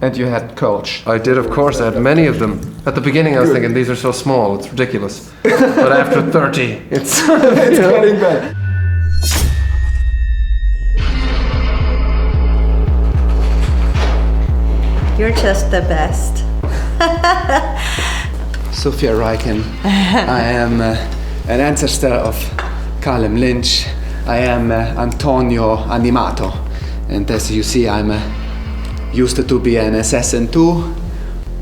And you had Kölsch. I did, of course. I had many of them. At the beginning, I was thinking, these are so small, it's ridiculous. But after 30, it's getting better. You're just the best. Sophia Reichen. I am an ancestor of Callum Lynch. I am Antonio Animato. And as you see, I'm used to be an assassin too,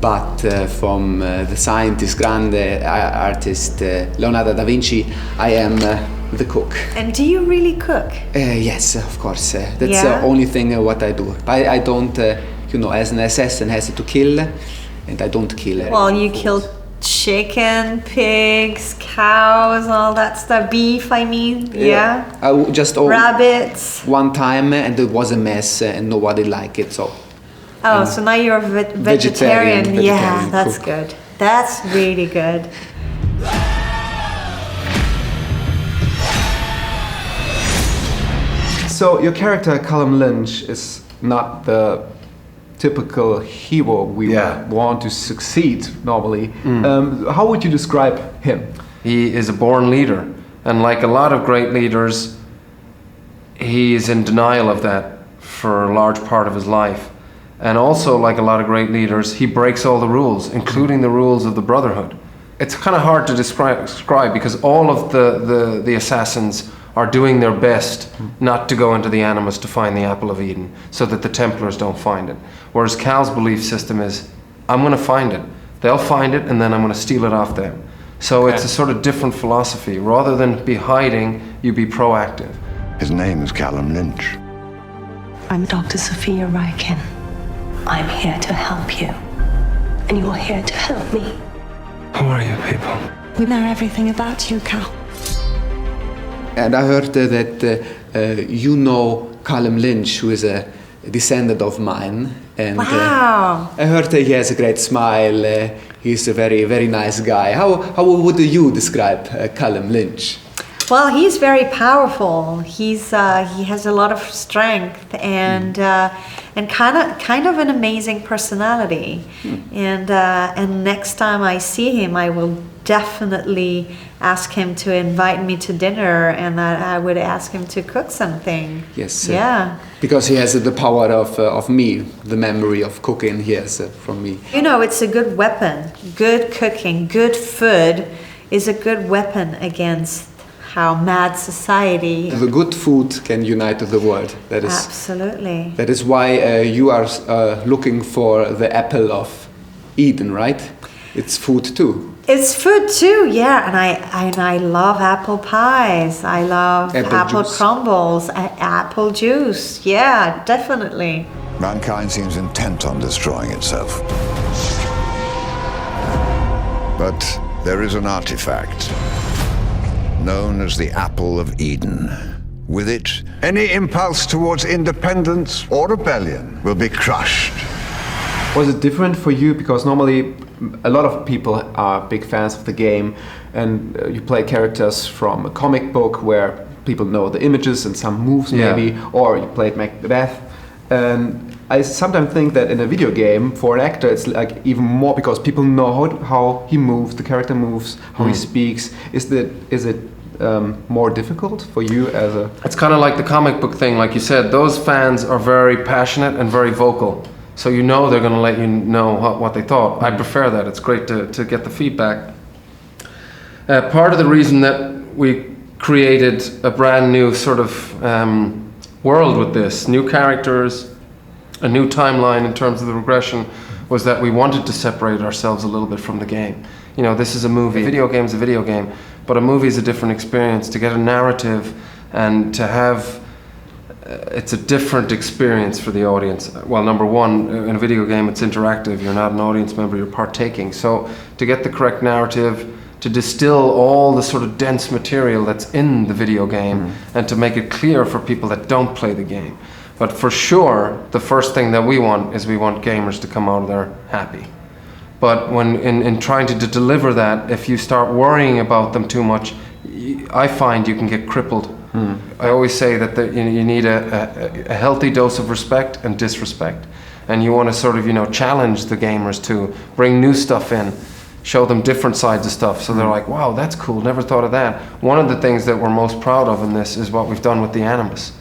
but from the scientist, grande artist Leonardo da Vinci, I am the cook. And do you really cook? Yes, of course. That's the only thing what I do. I don't, as an assassin has to kill, and I don't kill. Well, you kill chicken, pigs, cows, all that stuff. Beef, I mean. Yeah. I just rabbits. One time, and it was a mess, and nobody liked it. So. Oh, so now you're a vegetarian. Yeah, that's cook. good. That's really good. So your character Callum Lynch is not the typical hero we want to succeed normally. How would you describe him? He is a born leader, and like a lot of great leaders, he is in denial of that for a large part of his life. And also, like a lot of great leaders, he breaks all the rules, including the rules of the Brotherhood. It's kind of hard to describe because all of the assassins are doing their best not to go into the Animus to find the Apple of Eden so that the Templars don't find it. Whereas Cal's belief system is, I'm going to find it. They'll find it and then I'm going to steal it off them. So it's a sort of different philosophy. Rather than be hiding, you be proactive. His name is Callum Lynch. I'm Dr. Sophia Reichen. I'm here to help you. And you're here to help me. Who are you people? We know everything about you, Cal. And I heard that you know Callum Lynch, who is a descendant of mine. And wow. I heard he has a great smile. He's a very, very nice guy. How would you describe Callum Lynch? Well, he's very powerful. He has a lot of strength and kind of an amazing personality. And next time I see him, I will definitely ask him to invite me to dinner, and I would ask him to cook something. Yes. Yeah. Because he has the power of me, the memory of cooking he has from me. It's a good weapon. Good cooking, good food is a good weapon against how mad society. The good food can unite the world. That is absolutely. That is why you are looking for the apple of Eden, right? It's food too. It's food too, yeah. And I love apple pies. I love apple crumbles, apple juice. Yeah, definitely. Mankind seems intent on destroying itself. But there is an artifact known as the Apple of Eden. With it, any impulse towards independence or rebellion will be crushed. Was it different for you? Because normally a lot of people are big fans of the game, and you play characters from a comic book where people know the images and some moves maybe, or you played Macbeth. And I sometimes think that in a video game, for an actor, it's like even more because people know how he moves, the character moves, how he speaks. Is it more difficult for you as a... It's kind of like the comic book thing, like you said. Those fans are very passionate and very vocal. So you know they're going to let you know what they thought. I prefer that. It's great to get the feedback. Part of the reason that we created a brand new sort of world with this, new characters, a new timeline in terms of the regression, was that we wanted to separate ourselves a little bit from the game. This is a movie. A video game's a video game, but a movie is a different experience. To get a narrative and to have it's a different experience for the audience. Well, number one, in a video game, it's interactive. You're not an audience member, you're partaking. So to get the correct narrative, to distill all the sort of dense material that's in the video game, and to make it clear for people that don't play the game. But for sure, the first thing that we want is we want gamers to come out of there happy. But when in trying to deliver that, if you start worrying about them too much, I find you can get crippled. I always say that you need a healthy dose of respect and disrespect. and you want to sort of, you know, challenge the gamers to bring new stuff in, show them different sides of stuff, so they're like, wow, that's cool, never thought of that. One of the things that we're most proud of in this is what we've done with the Animus,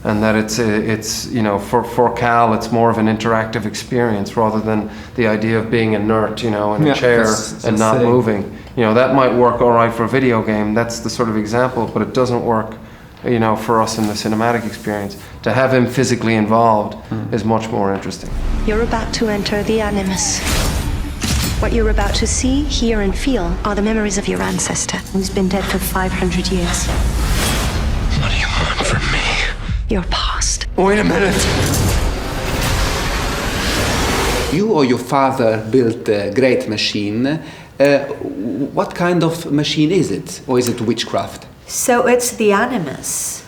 and that it's you know, for Cal, it's more of an interactive experience rather than the idea of being inert, you know, in a chair and not moving. You know, that might work all right for a video game, that's the sort of example, but it doesn't work, you know, for us in the cinematic experience. To have him physically involved is much more interesting. You're about to enter the Animus. What you're about to see, hear, and feel are the memories of your ancestor, who's been dead for 500 years. What do you want from me? Your past. Wait a minute! You or your father built a great machine. What kind of machine is it? Or is it witchcraft? So it's the Animus.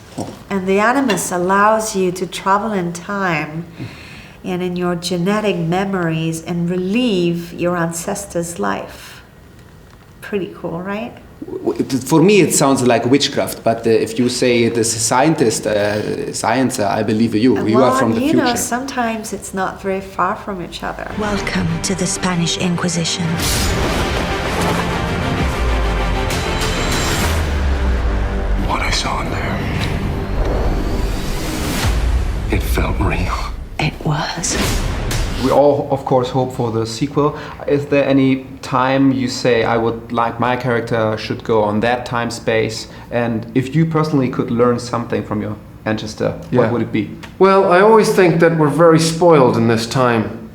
And the Animus allows you to travel in time and in your genetic memories and relive your ancestor's life. Pretty cool, right? For me, it sounds like witchcraft, but if you say it as a scientist, science, I believe you. You are from the future. You know, sometimes it's not very far from each other. Welcome to the Spanish Inquisition. What I saw in there, it felt real. It was. We all, of course, hope for the sequel. Is there any time you say, I would like my character should go on that time space? And if you personally could learn something from your ancestor, what would it be? Well, I always think that we're very spoiled in this time.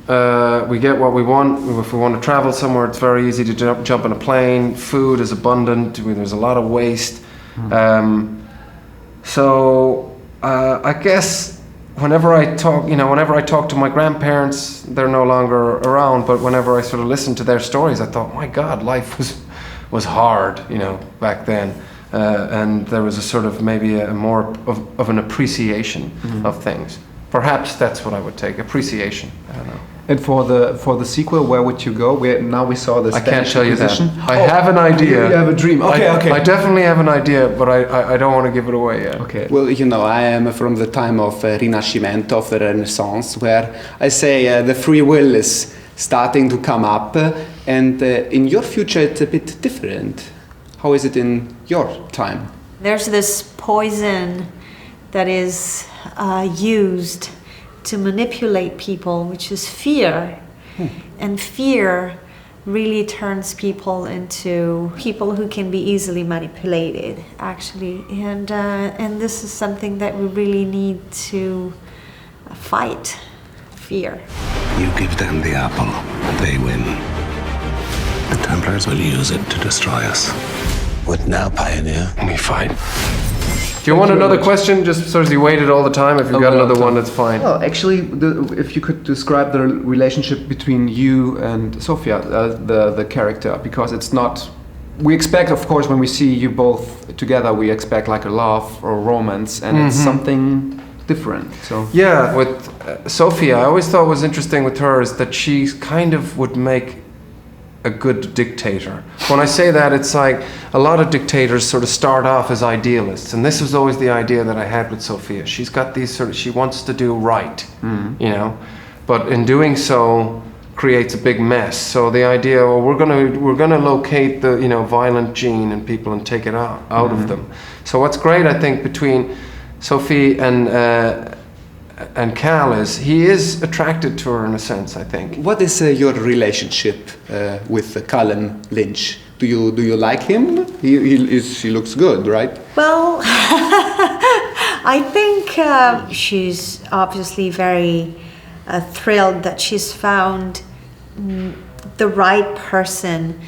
We get what we want. If we want to travel somewhere, it's very easy to jump on a plane. Food is abundant. There's a lot of waste. I guess whenever I talk to my grandparents, they're no longer around, but whenever I sort of listen to their stories, I thought, my God, life was hard, you know, back then. And there was a sort of maybe a more of an appreciation of things. Perhaps that's what I would take, appreciation. I don't know. And for the sequel, where would you go? Now we saw this. I can't tell you that. I Oh, have an idea. You have a dream. Okay, okay. I definitely have an idea, but I don't want to give it away yet. Okay. Well, you know, I am from the time of Rinascimento, of the Renaissance, where I say the free will is starting to come up, and in your future it's a bit different. How is it in your time? There's this poison that is used to manipulate people, which is fear. And fear really turns people into people who can be easily manipulated, actually. And this is something that we really need to fight, fear. You give them the apple, they win. The Templars will use it to destroy us. What now, Pioneer? We fight. Do you want another question? Just sort of you waited all the time. If you've got another one, that's fine. Well, actually, if you could describe the relationship between you and Sofia, the character, because it's not. We expect, of course, when we see you both together, we expect like a love or romance, and it's something different. So yeah, with Sofia, I always thought was interesting with her is that she kind of would make a good dictator. When I say that, it's like a lot of dictators sort of start off as idealists, and this was always the idea that I had with Sofia. She's got these she wants to do right, you know, but in doing so creates a big mess. So the idea, well, we're gonna locate the, you know, violent gene in people and take it out of them. So what's great, I think, between Sophie and Cal is he is attracted to her in a sense, I think. What is your relationship with Callum Lynch? Do you like him? He looks good, right? Well, I think she's obviously very thrilled that she's found the right person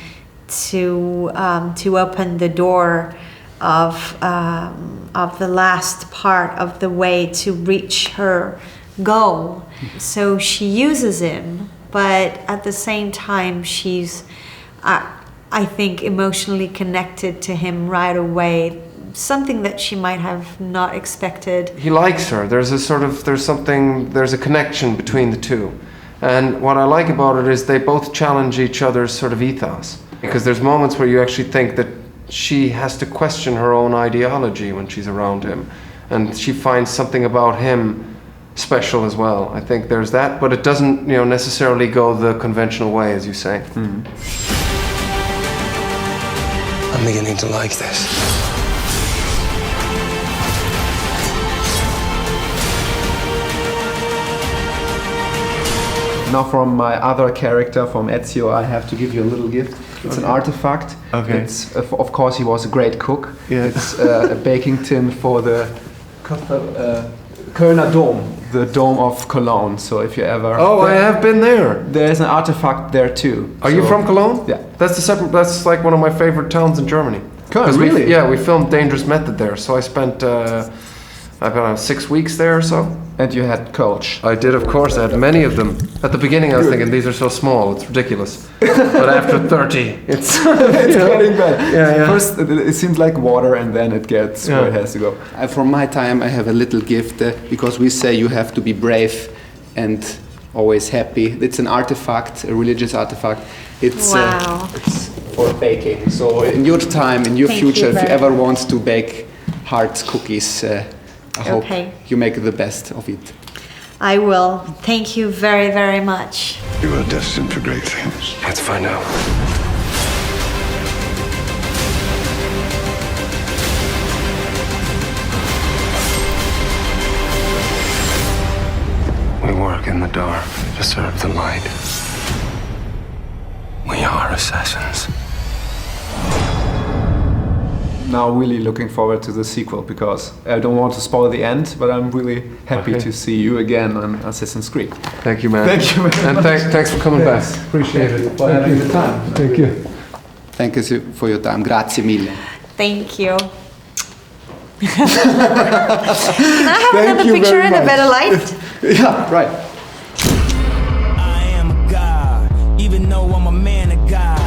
to open the door of the last part of the way to reach her goal. So she uses him, but at the same time she's I think emotionally connected to him right away, something that she might have not expected. He likes her. There's a connection between the two. And what I like about it is they both challenge each other's sort of ethos, because there's moments where you actually think that she has to question her own ideology when she's around him, and she finds something about him special as well. I think there's that, but it doesn't, necessarily go the conventional way, as you say. I'm beginning to like this. Now from my other character, from Ezio, I have to give you a little gift. It's an artifact. Okay. It's, of course, he was a great cook. Yeah. It's a baking tin for the Kölner Dome, the Dome of Cologne. So if you ever... Oh, I have been there. There's an artifact there too. Are you from Cologne? Yeah. That's like one of my favorite towns in Germany. Köln, 'Cause really? we filmed Dangerous Method there, so I spent I don't know, 6 weeks there or so. And you had Kölsch. I did, of course. I had many of them. At the beginning, I was thinking these are so small, it's ridiculous. But after 30, it's It's getting better. Yeah. First, it seems like water, and then it gets where it has to go. From my time, I have a little gift because we say you have to be brave and always happy. It's an artifact, a religious artifact. It's Wow. it's for baking. So in your time, in your Thank future, you if you very ever want to bake hard cookies, I hope Okay. you make the best of it. I will. Thank you very, very much. You are destined for great things. Let's find out. We work in the dark to serve the light. We are assassins. Now really looking forward to the sequel because I don't want to spoil the end, but I'm really happy Okay. to see you again on Assassin's Creed. Thank you, man. Thank you very And thanks for coming back. Appreciate it. For having the time. Thank you. Thank you for your time. Grazie mille. Thank you. Can I have Thank another you picture very in a much. better light? Yeah, right. I am a god, even though I'm a man of God.